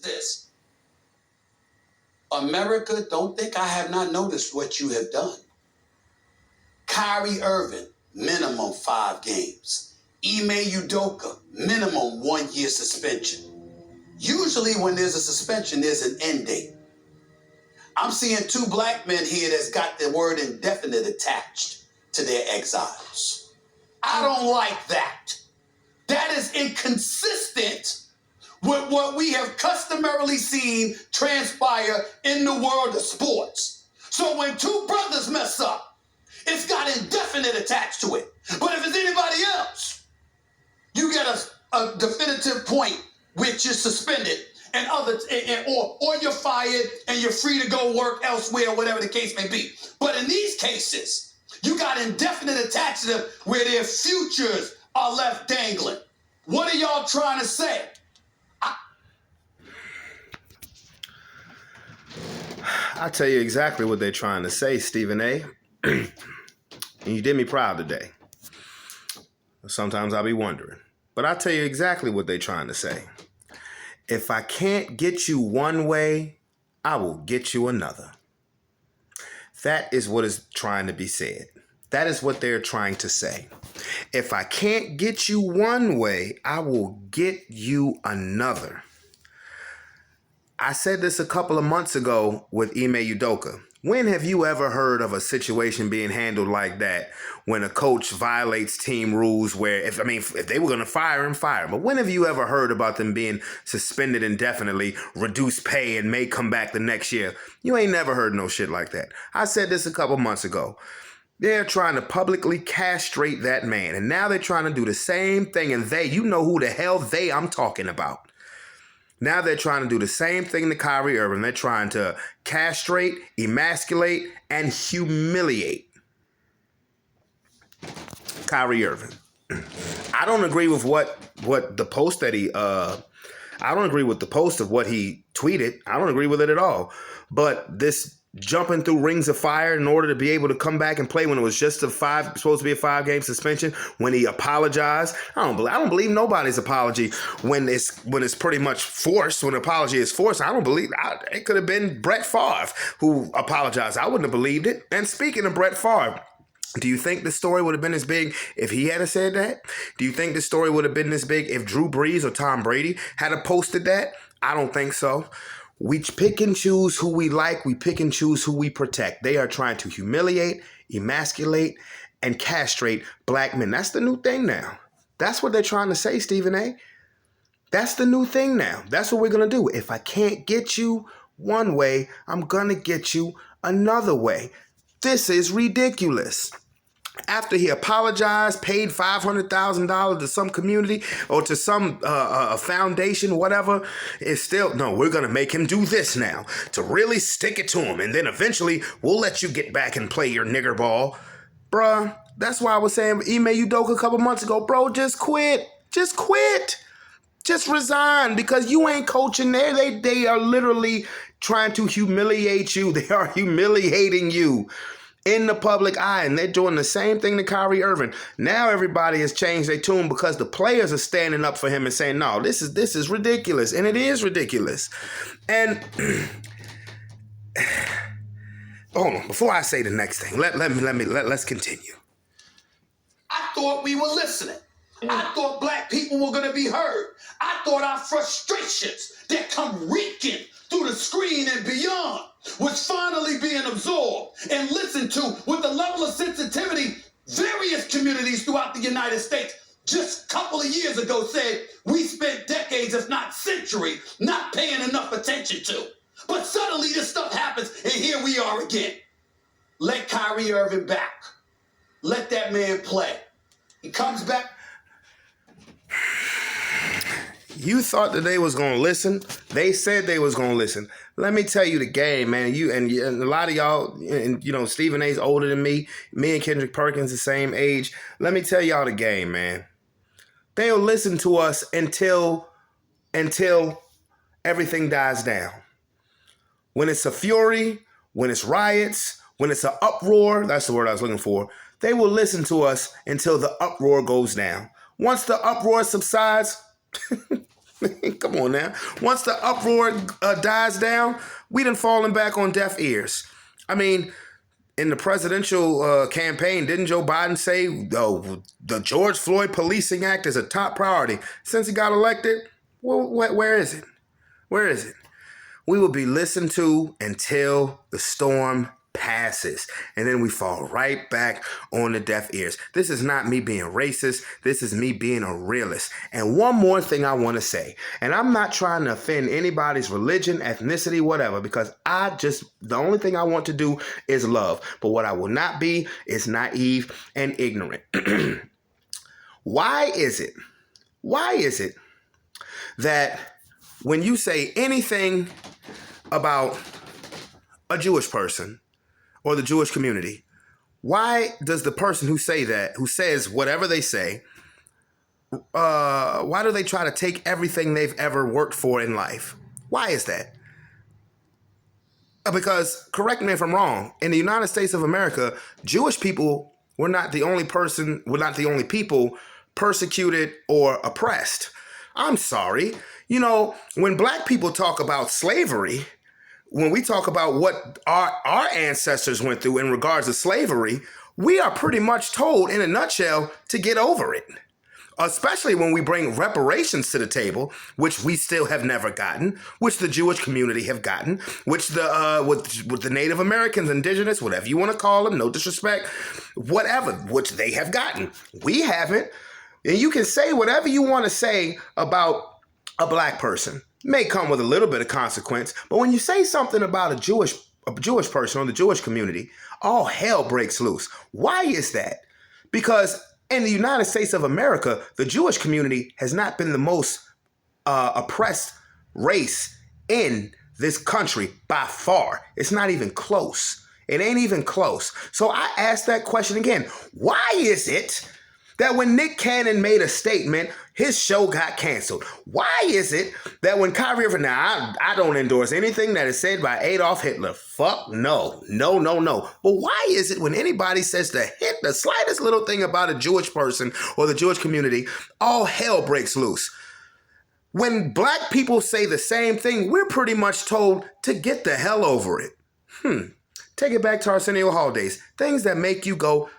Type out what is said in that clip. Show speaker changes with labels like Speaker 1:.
Speaker 1: this. America, don't think I have not noticed what you have done. Kyrie Irving, minimum 5 games. Ime Udoka, minimum 1 year suspension. Usually when there's a suspension, there's an end date. I'm seeing 2 black men here that's got the word indefinite attached to their exiles. I don't like that. That is inconsistent with what we have customarily seen transpire in the world of sports. So when 2 brothers mess up, it's got indefinite attached to it. But if it's anybody else, you get a definitive point which is suspended and or you're fired and you're free to go work elsewhere, whatever the case may be. But in these cases, you got indefinite attached to them where their futures are left dangling. What are y'all trying to say?
Speaker 2: I'll tell you exactly what they're trying to say, Stephen A. And you did me proud today. Sometimes I'll be wondering. But I'll tell you exactly what they're trying to say. If I can't get you one way, I will get you another. That is what is trying to be said. That is what they're trying to say. If I can't get you one way, I will get you another. I said this a couple of months ago with Ime Udoka. When have you ever heard of a situation being handled like that when a coach violates team rules where, if they were going to fire him, fire him. But when have you ever heard about them being suspended indefinitely, reduced pay, and may come back the next year? You ain't never heard no shit like that. I said this a couple months ago. They're trying to publicly castrate that man. And now they're trying to do the same thing. And you know who the hell I'm talking about. Now they're trying to do the same thing to Kyrie Irving. They're trying to castrate, emasculate, and humiliate Kyrie Irving. I don't agree with what the post that I don't agree with the post of what he tweeted. I don't agree with it at all. But this jumping through rings of fire in order to be able to come back and play when it was just supposed to be a 5-game suspension, when he apologized. I don't believe nobody's apology when it's pretty much forced. When an apology is forced, I don't believe it could have been Brett Favre who apologized. I wouldn't have believed it. And speaking of Brett Favre, do you think the story would have been as big if he had said that? Do you think the story would have been this big if Drew Brees or Tom Brady had posted that? I don't think so. We pick and choose who we like. We pick and choose who we protect. They are trying to humiliate, emasculate, and castrate black men. That's the new thing now. That's what they're trying to say, Stephen A. That's the new thing now. That's what we're going to do. If I can't get you one way, I'm going to get you another way. This is ridiculous. After he apologized, paid $500,000 to some community or to some foundation, whatever, it's still, no, we're going to make him do this now to really stick it to him. And then eventually we'll let you get back and play your nigger ball. Bruh, that's why I was saying, Ime Udoka a couple months ago, bro, just quit. Just quit. Just resign because you ain't coaching there. They are literally trying to humiliate you. They are humiliating you in the public eye, and they're doing the same thing to Kyrie Irving. Now everybody has changed their tune because the players are standing up for him and saying, no, this is ridiculous, and it is ridiculous. And hold on, before I say the next thing, let's continue.
Speaker 1: I thought we were listening. I thought black people were going to be heard. I thought our frustrations that come reeking through the screen and beyond was finally being absorbed and listened to with the level of sensitivity various communities throughout the United States just a couple of years ago said we spent decades, if not centuries, not paying enough attention to. But suddenly this stuff happens, and here we are again. Let Kyrie Irving back. Let that man play. He comes back.
Speaker 2: You thought that they was going to listen. They said they was going to listen. Let me tell you the game, man. You and a lot of y'all, and you know, Stephen A's older than me. Me and Kendrick Perkins the same age. Let me tell y'all the game, man. They'll listen to us until everything dies down. When it's a fury, when it's riots, when it's an uproar, that's the word I was looking for, they will listen to us until the uproar goes down. Once the uproar subsides, Come on now. Once the uproar dies down, we done fallen back on deaf ears. I mean, in the presidential campaign, didn't Joe Biden say, oh, the George Floyd Policing Act is a top priority? Since he got elected, well, where is it? Where is it? We will be listened to until the storm passes, and then we fall right back on the deaf ears. This is not me being racist. This is me being a realist. And one more thing I want to say, and I'm not trying to offend anybody's religion, ethnicity, whatever, because the only thing I want to do is love. But what I will not be is naive and ignorant. Why is it that when you say anything about a Jewish person or the Jewish community, why does the person who says whatever they say, why do they try to take everything they've ever worked for in life? Why is that? Because, correct me if I'm wrong, in the United States of America, Jewish people were not the only people persecuted or oppressed. I'm sorry. You know, when black people talk about slavery, when we talk about what our ancestors went through in regards to slavery, we are pretty much told in a nutshell to get over it. Especially when we bring reparations to the table, which we still have never gotten, which the Jewish community have gotten, which with the Native Americans, indigenous, whatever you want to call them, no disrespect, whatever, which they have gotten. We haven't. And you can say whatever you want to say about a black person. May come with a little bit of consequence, but when you say something about a Jewish person or the Jewish community, all hell breaks loose. Why is that? Because in the United States of America, the Jewish community has not been the most oppressed race in this country by far. It's not even close. It ain't even close. So I ask that question again. Why is it that when Nick Cannon made a statement, his show got canceled? Why is it that when Kyrie Irving, now I don't endorse anything that is said by Adolf Hitler. Fuck no. But why is it when anybody says the slightest little thing about a Jewish person or the Jewish community, all hell breaks loose? When black people say the same thing, we're pretty much told to get the hell over it. Take it back to Arsenio Hall days. Things that make you go,